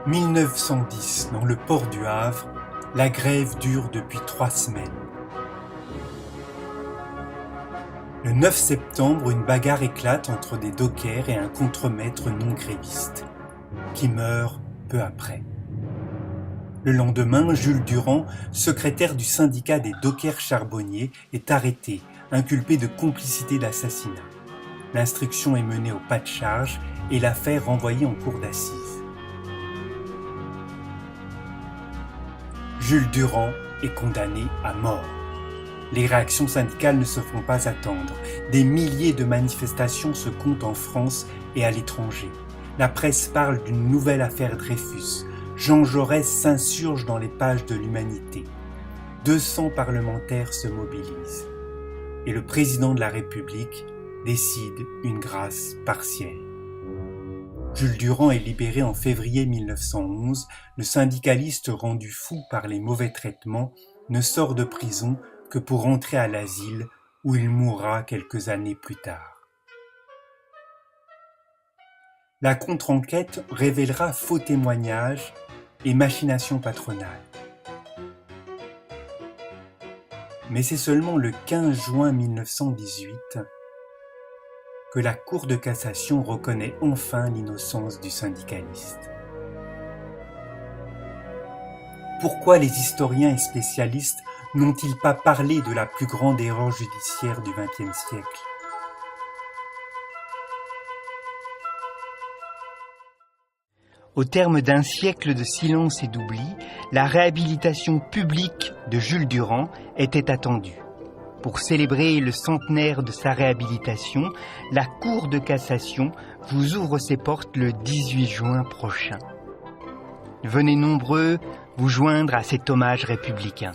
1910, dans le port du Havre, la grève dure depuis 3 semaines. Le 9 septembre, une bagarre éclate entre des dockers et un contremaître non gréviste, qui meurt peu après. Le lendemain, Jules Durand, secrétaire du syndicat des dockers charbonniers, est arrêté, inculpé de complicité d'assassinat. L'instruction est menée au pas de charge et l'affaire renvoyée en cour d'assises. Jules Durand est condamné à mort. Les réactions syndicales ne se font pas attendre. Des milliers de manifestations se comptent en France et à l'étranger. La presse parle d'une nouvelle affaire Dreyfus. Jean Jaurès s'insurge dans les pages de l'Humanité. 200 parlementaires se mobilisent. Et le président de la République décide une grâce partielle. Jules Durand est libéré en février 1911. Le syndicaliste rendu fou par les mauvais traitements ne sort de prison que pour rentrer à l'asile où il mourra quelques années plus tard. La contre-enquête révélera faux témoignages et machinations patronales. Mais c'est seulement le 15 juin 1918 que la Cour de cassation reconnaît enfin l'innocence du syndicaliste. Pourquoi les historiens et spécialistes n'ont-ils pas parlé de la plus grande erreur judiciaire du XXe siècle ? Au terme d'un siècle de silence et d'oubli, la réhabilitation publique de Jules Durand était attendue. Pour célébrer le centenaire de sa réhabilitation, la Cour de cassation vous ouvre ses portes le 18 juin prochain. Venez nombreux vous joindre à cet hommage républicain.